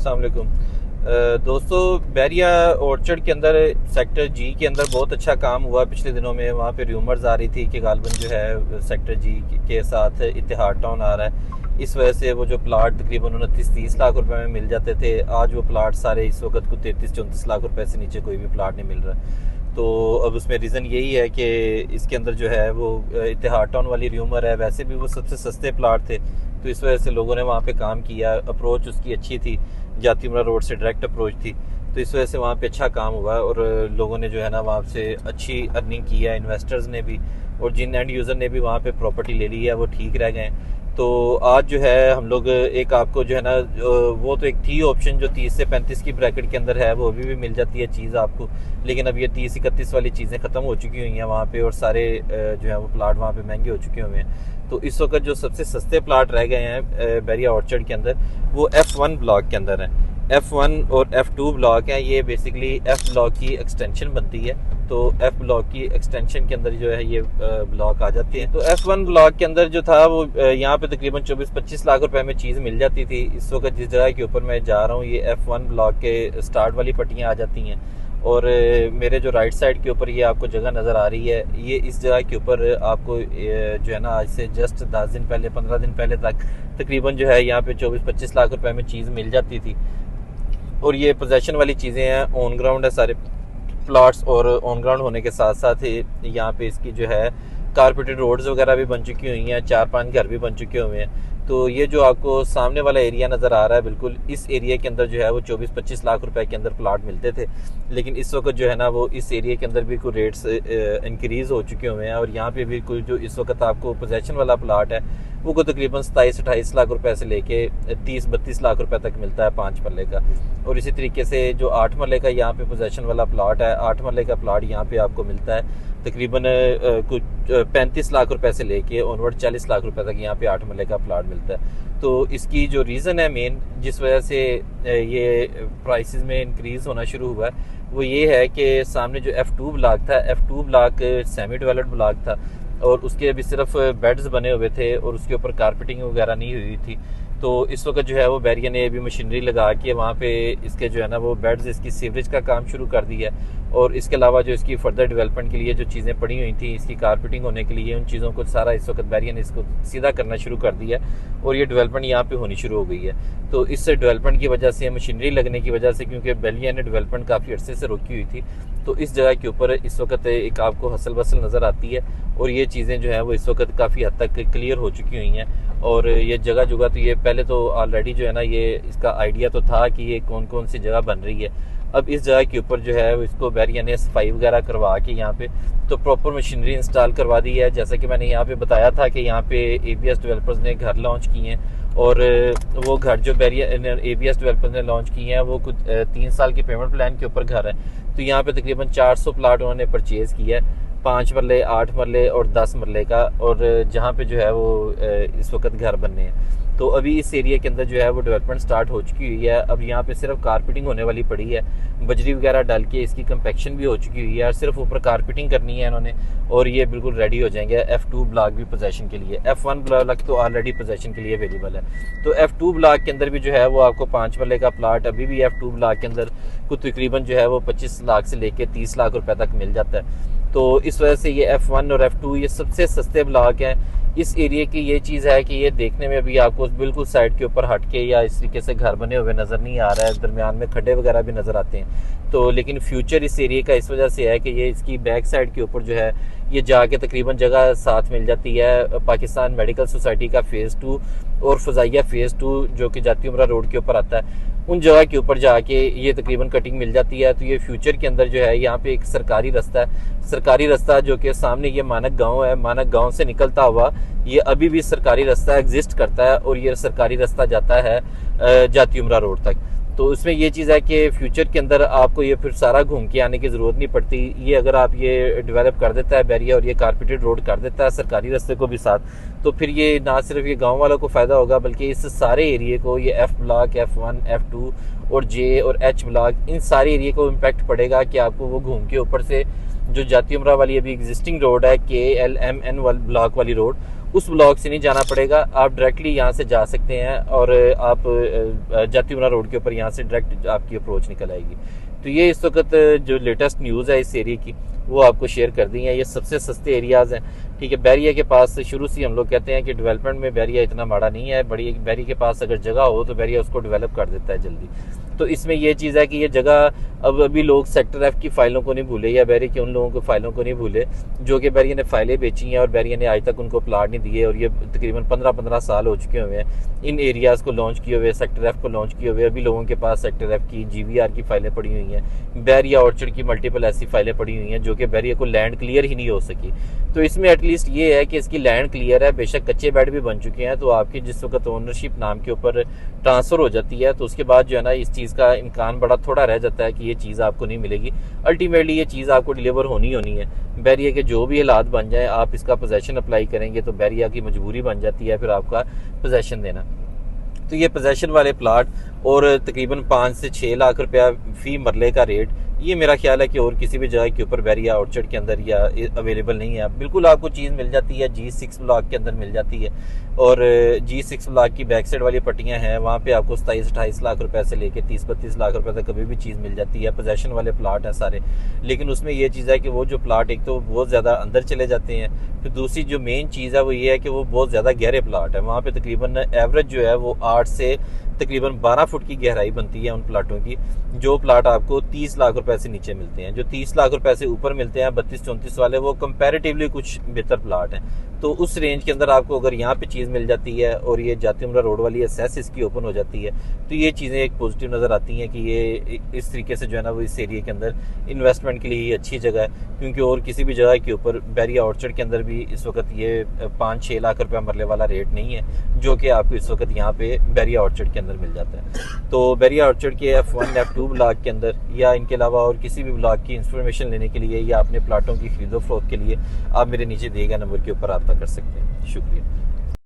अस्सलाम वालेकुम। दोस्तों, बैरिया ऑर्चर्ड के अंदर सेक्टर जी के अंदर बहुत अच्छा काम हुआ पिछले दिनों में। वहाँ पे र्यूमर्स आ रही थी कि गालबन जो है सेक्टर जी के साथ इतिहाद टाउन आ रहा है। इस वजह से वो जो प्लाट तकरीबन 29-30 लाख रुपए में मिल जाते थे, आज वो प्लाट सारे इस वक्त को 33-34 लाख रुपए से नीचे कोई भी प्लाट नहीं मिल रहा। तो अब उसमें रीज़न यही है कि इसके अंदर जो है वो इतिहाद टाउन वाली र्यूमर है। वैसे भी वो सबसे सस्ते प्लाट थे, तो इस वजह से लोगों ने वहाँ पे काम किया। अप्रोच उसकी अच्छी थी, जातीमुरा रोड से डायरेक्ट अप्रोच थी, तो इस वजह से वहाँ पे अच्छा काम हुआ और लोगों ने जो है ना वहाँ से अच्छी अर्निंग की है, इन्वेस्टर्स ने भी, और जिन एंड यूज़र ने भी वहाँ पे प्रॉपर्टी ले ली है वो ठीक रह गए। तो आज जो है हम लोग एक आपको जो है ना वो तो एक थी ऑप्शन जो 30 से 35 की ब्रैकेट के अंदर है, वो अभी भी मिल जाती है चीज़ आपको, लेकिन अब ये 30-31 वाली चीज़ें ख़त्म हो चुकी हुई हैं वहाँ पे, और सारे जो है वो प्लाट वहाँ पे महंगे हो चुके हुए हैं। तो इस वक्त जो सबसे सस्ते प्लाट रह गए हैं बैरिया ऑर्चर्ड के अंदर, वो F1 ब्लॉक के अंदर है। F1 और F2 ब्लॉक है, ये बेसिकली F ब्लॉक की एक्सटेंशन बनती है। तो F ब्लॉक की एक्सटेंशन के अंदर जो है ये ब्लॉक आ जाते हैं। तो F1 ब्लॉक के अंदर जो था वो यहाँ पे तकरीबन 24-25 लाख रुपए में चीज़ मिल जाती थी। इस वक्त जिस जगह के ऊपर मैं जा रहा हूँ, ये F1 ब्लॉक के स्टार्ट वाली पट्टियाँ आ जाती हैं, और मेरे जो राइट साइड के ऊपर ये आपको जगह नज़र आ रही है, ये इस जगह के ऊपर आपको जो है ना आज से जस्ट 10 दिन पहले, 15 दिन पहले तक तकरीबन जो है यहाँ पे 24-25 लाख रुपए में चीज़ मिल जाती थी। और ये पोजेशन वाली चीज़ें हैं, ऑन ग्राउंड है सारे प्लॉट्स, और ऑन ग्राउंड होने के साथ साथ ही यहाँ पे इसकी जो है कारपेटेड रोड्स वगैरह भी बन चुकी हुई हैं, 4-5 घर भी बन चुके हुए हैं। तो ये जो आपको सामने वाला एरिया नज़र आ रहा है, बिल्कुल इस एरिया के अंदर जो है वो 24-25 लाख रुपए के अंदर प्लाट मिलते थे, लेकिन इस वक्त जो है ना वो इस एरिया के अंदर भी कोई रेट्स इंक्रीज़ हो चुके हुए हैं। और यहाँ पे भी कोई जो इस वक्त आपको पोजेशन वाला प्लाट है वो को तकरीबन 27-28 लाख रुपए से लेके 30-32 लाख रुपए तक मिलता है 5 मरले का। और इसी तरीके से जो 8 मरले का यहाँ पे पोजेशन वाला प्लाट है, 8 मरले का प्लाट यहाँ पे आपको मिलता है तकरीबन कुछ 35 लाख रुपए से लेके ऑनवर्ड 40 लाख रुपए तक यहाँ पे 8 मरले का प्लाट मिलता है। तो इसकी जो रीज़न है मेन जिस वजह से ये प्राइसेस में इंक्रीज़ होना शुरू हुआ है, वो ये है कि सामने जो F2 ब्लॉक था, F2 block semi developed block था, और उसके अभी सिर्फ बेड्स बने हुए थे और उसके ऊपर कारपेटिंग वगैरह नहीं हुई थी। तो इस वक्त जो है वो बैरिया ने अभी मशीनरी लगा के वहाँ पे इसके जो है ना वो बेड्स, इसकी सीवरेज का काम शुरू कर दिया है। और इसके अलावा जो इसकी फर्दर डेवलपमेंट के लिए जो चीज़ें पड़ी हुई थी, इसकी कारपेटिंग होने के लिए, उन चीज़ों को सारा इस वक्त बैरिया ने इसको सीधा करना शुरू कर दिया है, और ये डेवलपमेंट यहाँ पे होनी शुरू हो गई है। तो इस डेवलपमेंट की वजह से, मशीनरी लगने की वजह से, क्योंकि बैरिया ने डेवलपमेंट काफ़ी अर्से से रोकी हुई थी, तो इस जगह के ऊपर इस वक्त एक आपको हसल बसल नज़र आती है, और ये चीज़ें जो है वो इस वक्त काफ़ी हद तक क्लियर हो चुकी हुई हैं। और ये जगह जगह तो ये पहले तो ऑलरेडी जो है ना ये इसका आइडिया तो था कि ये कौन कौन सी जगह बन रही है। अब इस जगह के ऊपर जो है इसको बैरिया ने सफाई वगैरह करवा के यहाँ पे तो प्रॉपर मशीनरी इंस्टॉल करवा दी है। जैसा कि मैंने यहाँ पे बताया था कि यहाँ पे ABS डेवलपर्स ने घर लॉन्च किए हैं, और वो घर जो बैरिया ABS डेवलपर्स ने लॉन्च किए हैं वो कुछ 3 साल के पेमेंट प्लान के ऊपर घर है। तो यहाँ पे तकरीबन 400 प्लाट उन्होंने परचेज़ किया है, 5 मरले, 8 मरले और 10 मरले का, और जहाँ पे जो है वो इस वक्त घर बनने हैं। तो अभी इस एरिया के अंदर जो है वो डेवलपमेंट स्टार्ट हो चुकी हुई है। अब यहाँ पे सिर्फ कारपेटिंग होने वाली पड़ी है, बजरी वगैरह डाल के इसकी कंपेक्शन भी हो चुकी हुई है, और सिर्फ ऊपर कारपेटिंग करनी है इन्होंने, और ये बिल्कुल रेडी हो जाएंगे F2 ब्लॉक भी पोजेशन के लिए। F1 ब्लॉक तो ऑलरेडी पोजेशन के लिए अवेलेबल है। तो F2 ब्लॉक के अंदर भी जो है वो आपको 5 मरले का प्लाट अभी भी F2 ब्लॉक के अंदर कुछ तकरीबन जो है वो 25 लाख से लेके 30 लाख रुपए तक मिल जाता है। तो इस वजह से ये F1 और F2 ये सबसे सस्ते ब्लॉक हैं इस एरिया की। ये चीज़ है कि ये देखने में भी आपको बिल्कुल साइड के ऊपर हट के या इस तरीके से घर बने हुए नज़र नहीं आ रहा है, दरमियान में खड्डे वगैरह भी नज़र आते हैं। तो लेकिन फ्यूचर इस एरिया का इस वजह से है कि ये इसकी बैक साइड के ऊपर जो है ये जाके तकरीबन जगह साथ मिल जाती है पाकिस्तान मेडिकल सोसाइटी का फ़ेज़ 2 और फ़ज़ाइया फ़ेज़ 2 जो कि जाती उमरा रोड के ऊपर आता है, उन जगह के ऊपर जाके ये तकरीबन कटिंग मिल जाती है। तो ये फ्यूचर के अंदर जो है यहाँ पे एक सरकारी रास्ता है, सरकारी रास्ता जो कि सामने ये मानक गांव है, मानक गांव से निकलता हुआ ये अभी भी सरकारी रास्ता एग्जिस्ट करता है, और ये सरकारी रास्ता जाता है जाती उमरा रोड तक। तो उसमें ये चीज़ है कि फ्यूचर के अंदर आपको ये फिर सारा घूम के आने की ज़रूरत नहीं पड़ती। ये अगर आप ये डेवलप कर देता है बैरिया और ये कारपेटेड रोड कर देता है सरकारी रास्ते को भी साथ, तो फिर ये ना सिर्फ ये गांव वालों को फ़ायदा होगा बल्कि इस सारे एरिए को, ये F ब्लॉक, F1, F2 और J और H ब्लॉक, इन सारे एरिए को इम्पैक्ट पड़ेगा कि आपको वो घूम के ऊपर से जो जाती उमरा वाली अभी एग्जिस्टिंग रोड है KLMN ब्लॉक वाली रोड, उस ब्लॉक से नहीं जाना पड़ेगा, आप डायरेक्टली यहाँ से जा सकते हैं और आप जातीपुरा रोड के ऊपर यहाँ से डायरेक्ट आपकी अप्रोच निकल आएगी। तो ये इस वक्त जो लेटेस्ट न्यूज़ है इस एरिया की वो आपको शेयर कर दी है। ये सबसे सस्ते एरियाज़ हैं, ठीक है। बैरिया के पास शुरू से हम लोग कहते हैं कि डेवलपमेंट में बैरिया इतना माड़ा नहीं है, बैरिया के पास अगर जगह हो तो बैरिया उसको डेवलप कर देता है जल्दी। तो इसमें ये चीज़ है कि ये जगह अब अभी लोग सेक्टर एफ की फाइलों को नहीं भूले या बैरिया के उन लोगों को फाइलों को नहीं भूले जो कि बैरिया ने फाइलें बेची हैं और बैरिया ने आज तक उनको प्लाट नहीं दिए, और ये तकरीबन 15-15 साल हो चुके हुए हैं इन एरियाज़ को लॉन्च किए हुए, सेक्टर एफ को लॉन्च किए हुए। अभी लोगों के पास सेक्टर एफ की GVR की फाइलें पड़ी हुई हैं, बैरिया ऑर्चर्ड की मल्टीपल ऐसी फाइलें पड़ी हुई हैं जो कि बैरिया को लैंड क्लियर ही नहीं हो सकी। तो इसमें एटलीस्ट ये है कि इसकी लैंड क्लियर है, बेशक कच्चे बेड भी बन चुके हैं। तो आपकी जिस वक्त ओनरशिप नाम के ऊपर ट्रांसफ़र हो जाती है तो उसके बाद जो है ना इस चीज़ का इम्कान बड़ा थोड़ा रह जाता है कि ये चीज़ आपको नहीं मिलेगी। अल्टीमेटली ये चीज़ आपको डिलीवर होनी है। बैरिया के जो भी हालात बन जाए, आप इसका पोजेसन अप्लाई करेंगे तो बैरिया की मजबूरी बन जाती है फिर आपका पोजेसन देना। तो ये पोजेसन वाले प्लाट और तकरीबन 5 से 6 लाख रुपया फ़ी मरले का रेट, ये मेरा ख्याल है कि और किसी भी जगह के ऊपर बैरिया ऑर्चर्ड के अंदर या अवेलेबल नहीं है। बिल्कुल आपको चीज़ मिल जाती है G6 ब्लॉक के अंदर मिल जाती है, और G6 ब्लॉक की बैक साइड वाली पट्टियाँ हैं वहाँ पे आपको 27-28 लाख रुपए से लेके 30-32 लाख रुपए तक कभी भी चीज़ मिल जाती है। पोजेसन वाले प्लाट हैं सारे, लेकिन उसमें ये चीज़ है कि वो जो प्लाट एक तो बहुत ज़्यादा अंदर चले जाते हैं, फिर दूसरी जो मेन चीज़ है वो ये है कि वो बहुत ज़्यादा गहरे प्लाट है। वहाँ पे तकरीबन एवरेज जो है वो 8 से तकरीबन 12 फुट की गहराई बनती है उन प्लाटों की, जो प्लाट आपको 30 लाख रुपए से नीचे मिलते हैं। जो 30 लाख रुपए से ऊपर मिलते हैं 32-34 वाले, वो कंपैरेटिवली कुछ बेहतर प्लाट हैं। तो उस रेंज के अंदर आपको अगर यहाँ पे चीज़ मिल जाती है और ये जातीपुरा रोड वाली एसेस इसकी ओपन हो जाती है तो ये चीज़ें एक पॉजिटिव नज़र आती हैं कि ये इस तरीके से जो है ना वो इस एरिया के अंदर इन्वेस्टमेंट के लिए ये अच्छी जगह है। क्योंकि और किसी भी जगह के ऊपर बैरिया ऑर्चर्ड के अंदर भी इस वक्त ये 5-6 लाख रुपया मरले वाला रेट नहीं है जो कि आपको इस वक्त यहाँ पे बैरिया ऑर्चर्ड के अंदर मिल जाता है। तो बैरिया ऑर्चर्ड के F1 F2 ब्लॉक के अंदर या इनके अलावा और किसी भी ब्लॉक की इंफॉर्मेशन लेने के लिए या अपने प्लाटों की खरीदो फरोख्त के लिए आप मेरे नीचे दिए गए नंबर के ऊपर रब्ता कर सकते हैं। शुक्रिया।